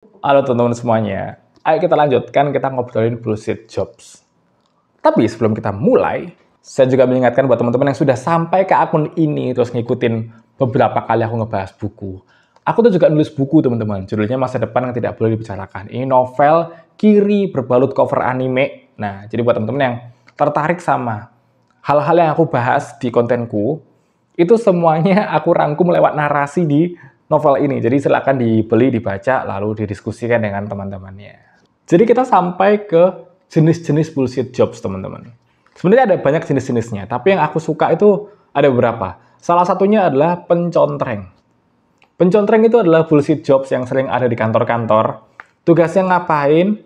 Halo teman-teman semuanya. Ayo kita lanjutkan, kita ngobrolin bullshit jobs. Tapi sebelum kita mulai, saya juga mengingatkan buat teman-teman yang sudah sampai ke akun ini, terus ngikutin beberapa kali aku ngebahas buku. Aku tuh juga nulis buku teman-teman, judulnya Masa Depan Yang Tidak Boleh Dibicarakan. Ini novel kiri berbalut cover anime. Nah, jadi buat teman-teman yang tertarik sama hal-hal yang aku bahas di kontenku, itu semuanya aku rangkum lewat narasi di novel ini. Jadi silakan dibeli, dibaca, lalu didiskusikan dengan teman-temannya. Jadi kita sampai ke jenis-jenis bullshit jobs, teman-teman. Sebenarnya ada banyak jenis-jenisnya, tapi yang aku suka itu ada beberapa. Salah satunya adalah pencontreng. Pencontreng itu adalah bullshit jobs yang sering ada di kantor-kantor. Tugasnya ngapain?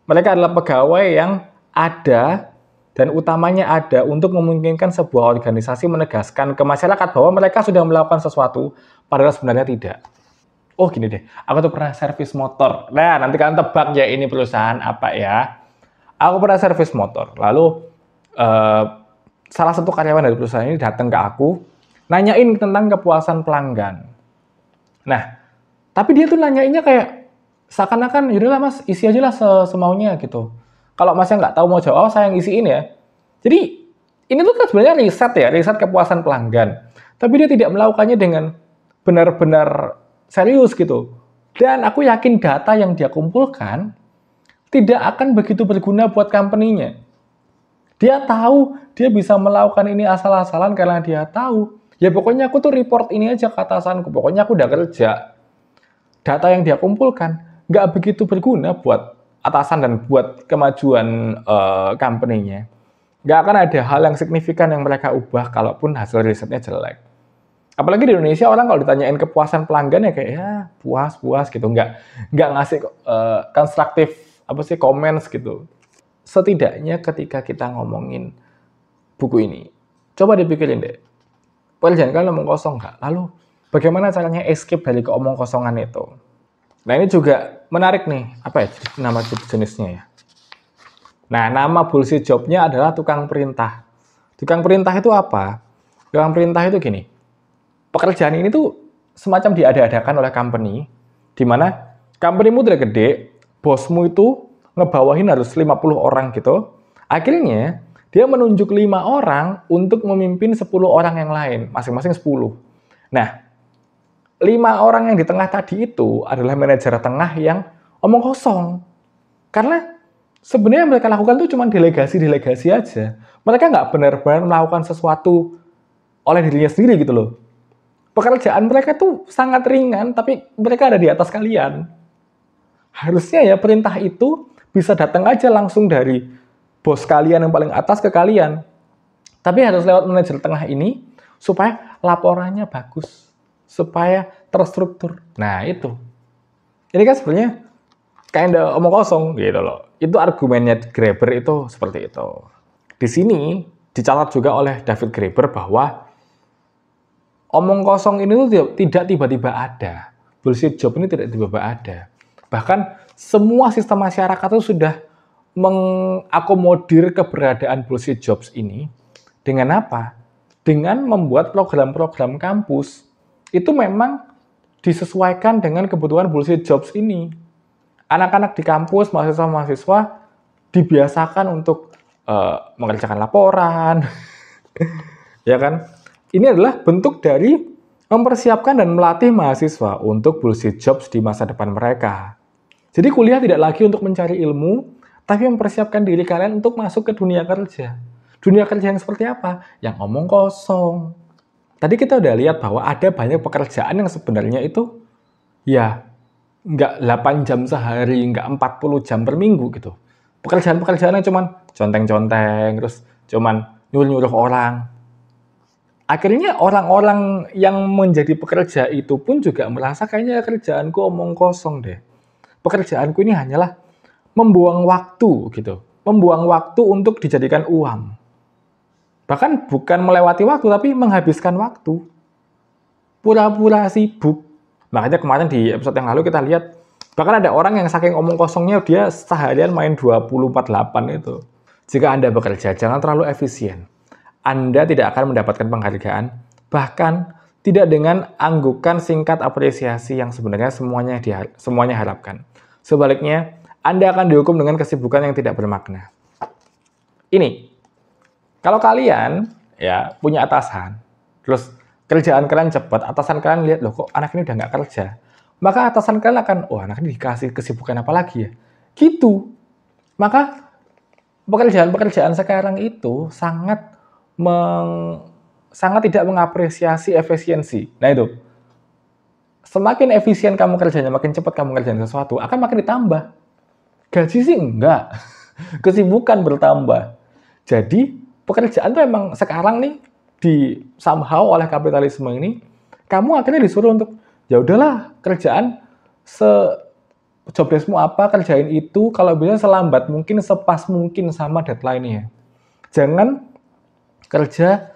Mereka adalah pegawai yang ada dan utamanya ada untuk memungkinkan sebuah organisasi menegaskan ke masyarakat bahwa mereka sudah melakukan sesuatu, padahal sebenarnya tidak. Oh gini deh, aku tuh pernah servis motor. Nah, nanti kalian tebak ya ini perusahaan apa ya. Aku pernah servis motor, lalu salah satu karyawan dari perusahaan ini datang ke aku, nanyain tentang kepuasan pelanggan. Nah, tapi dia tuh nanyainnya kayak seakan-akan, yaudahlah mas, isi aja lah semaunya gitu. Kalau masnya nggak tahu mau jawab, saya yang isiin ya. Jadi, ini tuh kan sebenarnya riset kepuasan pelanggan. Tapi dia tidak melakukannya dengan benar-benar serius gitu. Dan aku yakin data yang dia kumpulkan tidak akan begitu berguna buat company-nya. Dia tahu dia bisa melakukan ini asal-asalan karena dia tahu. Ya pokoknya aku tuh report ini aja ke atasanku. Pokoknya aku udah kerja. Data yang dia kumpulkan nggak begitu berguna buat atasan dan buat kemajuan company-nya. Nggak akan ada hal yang signifikan yang mereka ubah kalaupun hasil risetnya jelek. Apalagi di Indonesia orang kalau ditanyain kepuasan pelanggan ya kayak ya puas gitu, nggak ngasih konstruktif comments gitu. Setidaknya ketika kita ngomongin buku ini, coba dipikirin deh. Pekerjaan kalian omong kosong nggak? Lalu bagaimana caranya escape dari keomong kosongan itu? Nah ini juga menarik nih, apa ya nama jenisnya ya? Nah nama bullshit jobnya adalah tukang perintah. Tukang perintah itu apa? Tukang perintah itu gini, pekerjaan ini tuh semacam diada-adakan oleh company, di mana company-mu udah gede, bosmu itu ngebawahin harus 50 orang gitu. Akhirnya dia menunjuk 5 orang untuk memimpin 10 orang yang lain, masing-masing 10. Nah, 5 orang yang di tengah tadi itu adalah manajer tengah yang omong kosong. Karena sebenarnya yang mereka lakukan tuh cuma delegasi aja. Mereka nggak benar-benar melakukan sesuatu oleh dirinya sendiri gitu loh. Pekerjaan mereka tuh sangat ringan, tapi mereka ada di atas kalian. Harusnya ya perintah itu bisa datang aja langsung dari bos kalian yang paling atas ke kalian. Tapi harus lewat manajer tengah ini supaya laporannya bagus, supaya terstruktur. Nah itu. Ini kan sebenarnya kayak omong kosong gitu loh. Itu argumennya Graeber itu seperti itu. Di sini dicatat juga oleh David Graeber bahwa omong kosong ini tuh tidak tiba-tiba ada. Bullshit job ini tidak tiba-tiba ada. Bahkan semua sistem masyarakat itu sudah mengakomodir keberadaan bullshit jobs ini. Dengan apa? Dengan membuat program-program kampus. Itu memang disesuaikan dengan kebutuhan bullshit jobs ini. Anak-anak di kampus, mahasiswa-mahasiswa dibiasakan untuk mengerjakan laporan. Ya kan? Ini adalah bentuk dari mempersiapkan dan melatih mahasiswa untuk bullshit jobs di masa depan mereka. Jadi kuliah tidak lagi untuk mencari ilmu, tapi mempersiapkan diri kalian untuk masuk ke dunia kerja. Dunia kerja yang seperti apa? Yang omong kosong. Tadi kita udah lihat bahwa ada banyak pekerjaan yang sebenarnya itu ya nggak 8 jam sehari, nggak 40 jam per minggu gitu. Pekerjaan-pekerjaan yang cuman conteng-conteng, terus cuman nyuruh-nyuruh orang. Akhirnya orang-orang yang menjadi pekerja itu pun juga merasa kayaknya kerjaanku omong kosong deh. Pekerjaanku ini hanyalah membuang waktu gitu. Membuang waktu untuk dijadikan uang. Bahkan bukan melewati waktu, tapi menghabiskan waktu. Pura-pura sibuk. Makanya kemarin di episode yang lalu kita lihat, bahkan ada orang yang saking omong kosongnya, dia seharian main 24/8 itu. Jika Anda bekerja, jangan terlalu efisien. Anda tidak akan mendapatkan penghargaan, bahkan Tidak dengan anggukan singkat apresiasi yang sebenarnya semuanya harapkan. Sebaliknya, Anda akan dihukum dengan kesibukan yang tidak bermakna. Ini, kalau kalian ya punya atasan, terus kerjaan kalian cepat, atasan kalian lihat, loh kok anak ini udah nggak kerja, maka atasan kalian akan, oh anak ini dikasih kesibukan apa lagi ya? Gitu. Maka pekerjaan-pekerjaan sekarang itu sangat tidak mengapresiasi efisiensi. Nah itu, semakin efisien kamu kerjanya, makin cepat kamu kerjain sesuatu, akan makin ditambah. Gaji sih enggak, kesibukan bertambah. Jadi pekerjaan tuh emang sekarang nih di somehow oleh kapitalisme ini, kamu akhirnya disuruh untuk ya udahlah kerjaan job desk-mu apa, kerjain itu, kalau bisa selambat mungkin, sepas mungkin sama deadline-nya. Jangan kerja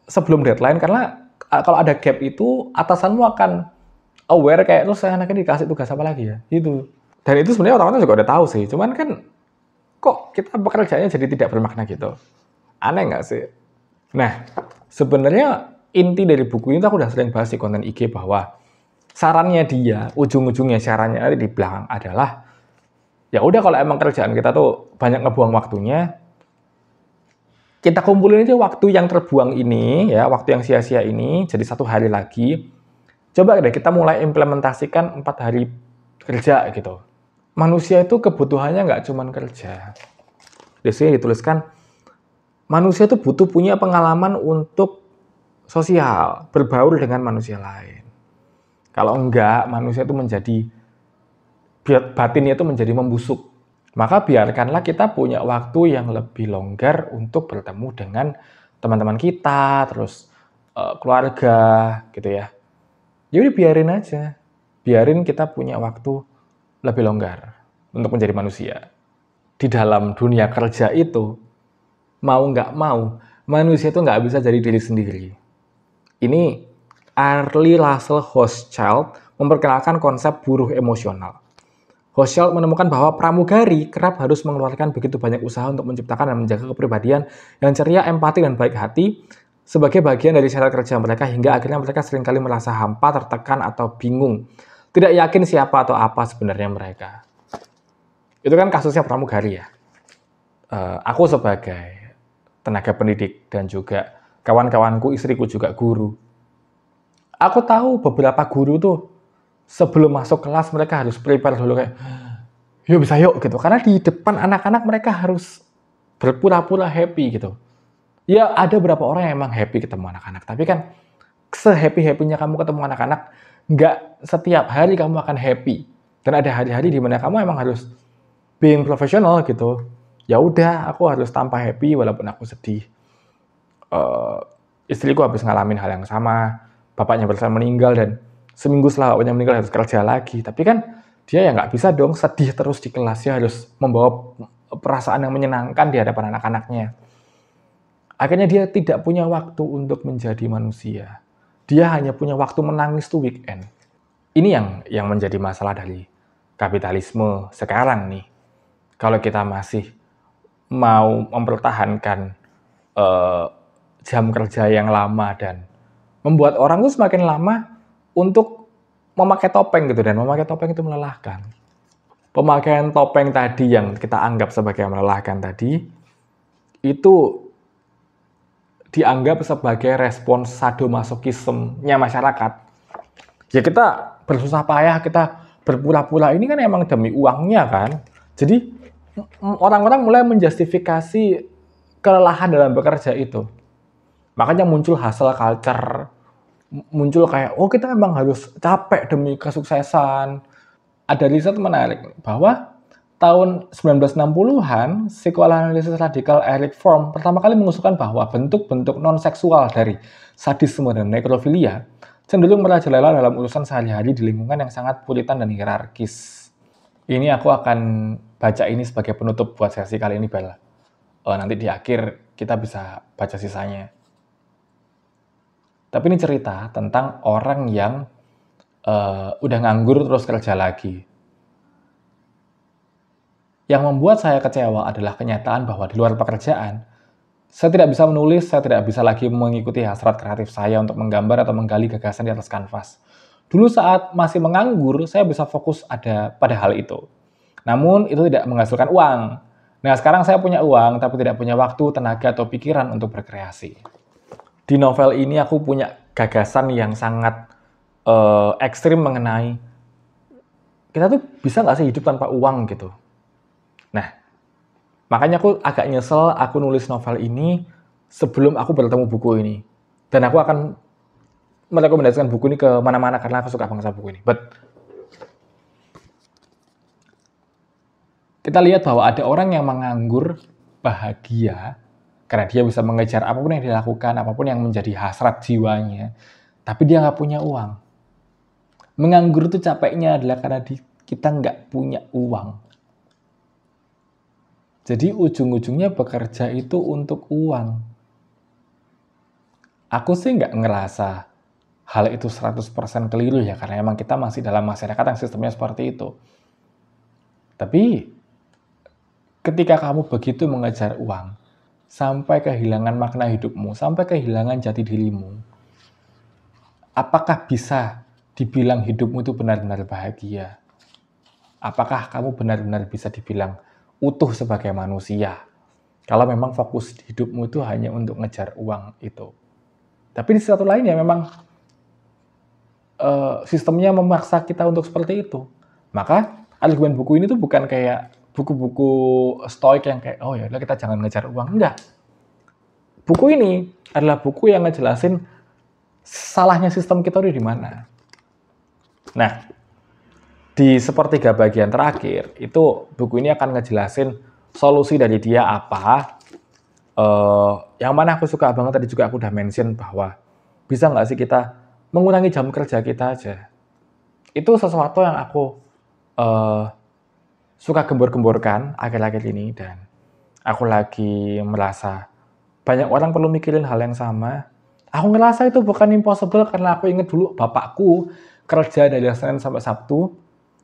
sebelum deadline, karena kalau ada gap itu, atasanmu akan aware kayak, terus saya anaknya dikasih tugas apa lagi ya? Gitu. Dan itu sebenarnya orang-orang juga udah tahu sih, cuman kan kok kita pekerjaannya jadi tidak bermakna gitu. Aneh nggak sih? Nah, sebenarnya inti dari buku ini aku udah sering bahas di konten IG bahwa sarannya dia, ujung-ujungnya sarannya di belakang adalah ya udah kalau emang kerjaan kita tuh banyak ngebuang waktunya, kita kumpulin aja waktu yang terbuang ini, ya waktu yang sia-sia ini jadi 1 hari lagi. Coba deh kita mulai implementasikan 4 hari kerja gitu. Manusia itu kebutuhannya nggak cuma kerja. Di sini dituliskan, manusia itu butuh punya pengalaman untuk sosial, berbaur dengan manusia lain. Kalau enggak, manusia itu batinnya itu menjadi membusuk. Maka biarkanlah kita punya waktu yang lebih longgar untuk bertemu dengan teman-teman kita, terus keluarga, gitu ya. Jadi biarin aja, biarin kita punya waktu lebih longgar untuk menjadi manusia. Di dalam dunia kerja itu, mau nggak mau, manusia itu nggak bisa jadi diri sendiri. Ini Arlie Russell Hochschild memperkenalkan konsep buruh emosional. Hochschild menemukan bahwa pramugari kerap harus mengeluarkan begitu banyak usaha untuk menciptakan dan menjaga kepribadian yang ceria, empati, dan baik hati sebagai bagian dari syarat kerja mereka, hingga akhirnya mereka seringkali merasa hampa, tertekan, atau bingung. Tidak yakin siapa atau apa sebenarnya mereka. Itu kan kasusnya pramugari ya. Aku sebagai tenaga pendidik dan juga kawan-kawanku, istriku juga guru. Aku tahu beberapa guru tuh sebelum masuk kelas mereka harus prepare dulu kayak, yuk bisa yuk gitu. Karena di depan anak-anak mereka harus berpura-pura happy gitu. Ya ada beberapa orang yang emang happy ketemu anak-anak, tapi kan se-happy-happynya kamu ketemu anak-anak, nggak setiap hari kamu akan happy. Dan ada hari-hari di mana kamu emang harus being professional gitu. Ya udah, aku harus tampak happy walaupun aku sedih. Istriku habis ngalamin hal yang sama, bapaknya barusan meninggal dan seminggu setelah bapaknya meninggal harus kerja lagi. Tapi kan dia ya nggak bisa dong sedih terus di kelas, dia harus membawa perasaan yang menyenangkan di hadapan anak-anaknya. Akhirnya dia tidak punya waktu untuk menjadi manusia. Dia hanya punya waktu menangis tuh weekend. Ini yang menjadi masalah dari kapitalisme sekarang nih. Kalau kita masih mau mempertahankan jam kerja yang lama dan membuat orang tuh semakin lama untuk memakai topeng gitu, dan memakai topeng itu melelahkan. Pemakaian topeng tadi yang kita anggap sebagai melelahkan tadi itu dianggap sebagai respons sadomasokismenya masyarakat. Ya kita bersusah payah, kita berpura-pura ini kan emang demi uangnya kan. Jadi orang-orang mulai menjustifikasi kelelahan dalam bekerja itu. Makanya muncul hustle culture, muncul kayak, oh kita memang harus capek demi kesuksesan. Ada riset menarik bahwa tahun 1960-an, psikoanalisis radikal Eric Fromm pertama kali mengusulkan bahwa bentuk-bentuk non-seksual dari sadisme dan nekrofilia cenderung merajalela dalam urusan sehari-hari di lingkungan yang sangat puritan dan hierarkis. Ini aku akan baca ini sebagai penutup buat sesi kali ini, Bella. Nanti di akhir kita bisa baca sisanya. Tapi ini cerita tentang orang yang udah nganggur terus kerja lagi. Yang membuat saya kecewa adalah kenyataan bahwa di luar pekerjaan, Saya tidak bisa menulis, saya tidak bisa lagi mengikuti hasrat kreatif saya untuk menggambar atau menggali gagasan di atas kanvas. Dulu saat masih menganggur, saya bisa fokus pada hal itu. Namun itu tidak menghasilkan uang. Nah, sekarang saya punya uang, tapi tidak punya waktu, tenaga, atau pikiran untuk berkreasi. Di novel ini aku punya gagasan yang sangat ekstrim mengenai kita tuh bisa nggak sih hidup tanpa uang gitu. Nah, makanya aku agak nyesel aku nulis novel ini sebelum aku bertemu buku ini. Dan aku akan merekomendasikan buku ini ke mana-mana karena aku suka banget sama buku ini. But kita lihat bahwa ada orang yang menganggur bahagia karena dia bisa mengejar apapun yang dilakukan, apapun yang menjadi hasrat jiwanya, tapi dia nggak punya uang. Menganggur itu capeknya adalah karena kita nggak punya uang. Jadi ujung-ujungnya bekerja itu untuk uang. Aku sih nggak ngerasa hal itu 100% keliru ya, karena emang kita masih dalam masyarakat yang sistemnya seperti itu. Tapi ketika kamu begitu mengejar uang, sampai kehilangan makna hidupmu, sampai kehilangan jati dirimu, apakah bisa dibilang hidupmu itu benar-benar bahagia? Apakah kamu benar-benar bisa dibilang utuh sebagai manusia? Kalau memang fokus hidupmu itu hanya untuk ngejar uang itu. Tapi di satu lain ya memang sistemnya memaksa kita untuk seperti itu. Maka argumen buku ini tuh bukan kayak buku-buku stoik yang kayak, oh ya udah kita jangan ngejar uang. Enggak. Buku ini adalah buku yang ngejelasin salahnya sistem kita di mana. Nah, di sepertiga bagian terakhir, itu buku ini akan ngejelasin solusi dari dia apa. Yang mana aku suka banget, tadi juga aku udah mention bahwa bisa nggak sih kita mengurangi jam kerja kita aja. Itu sesuatu yang aku suka gembor-gemborkan akhir-akhir ini, dan aku lagi merasa banyak orang perlu mikirin hal yang sama. Aku ngerasa itu bukan impossible karena aku inget dulu bapakku kerja dari Senin sampai Sabtu,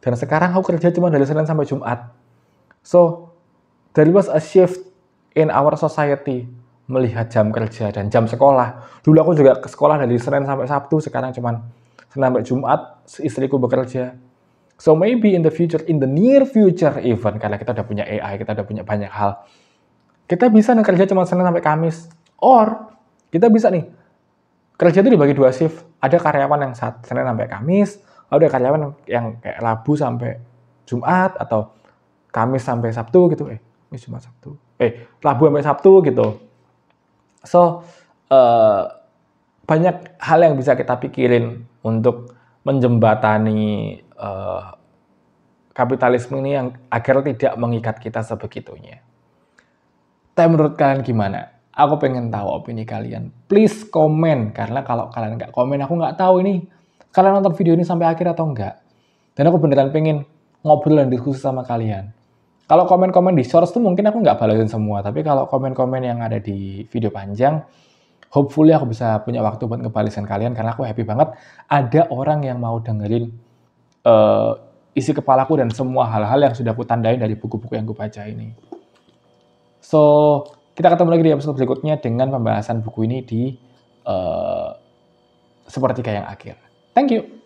dan sekarang aku kerja cuma dari Senin sampai Jumat. So, there was a shift in our society melihat jam kerja dan jam sekolah. Dulu aku juga ke sekolah dari Senin sampai Sabtu, sekarang cuma Senin sampai Jumat, istriku bekerja. So maybe in the future, in the near future even, karena kita udah punya AI, kita udah punya banyak hal, kita bisa nih kerja cuma Senin sampai Kamis. Or, kita bisa nih, kerja itu dibagi 2 shift. Ada karyawan yang Senin sampai Kamis, ada karyawan yang kayak Rabu sampai Jumat, atau Kamis sampai Sabtu gitu. Kamis Jumat Sabtu. Rabu sampai Sabtu gitu. So, banyak hal yang bisa kita pikirin untuk menjembatani kapitalisme ini yang agar tidak mengikat kita sebegitunya. Tapi menurut kalian gimana? Aku pengen tahu opini kalian. Please komen, karena kalau kalian nggak komen, aku nggak tahu ini kalian nonton video ini sampai akhir atau enggak. Dan aku beneran pengen ngobrol dan diskusi sama kalian. Kalau komen-komen di shorts tuh mungkin aku nggak balasin semua, tapi kalau komen-komen yang ada di video panjang, hopefully aku bisa punya waktu buat ngebalesin kalian, karena aku happy banget ada orang yang mau dengerin isi kepalaku dan semua hal-hal yang sudah aku tandain dari buku-buku yang aku baca ini. So, kita ketemu lagi di episode berikutnya dengan pembahasan buku ini di sepertiga yang akhir. Thank you.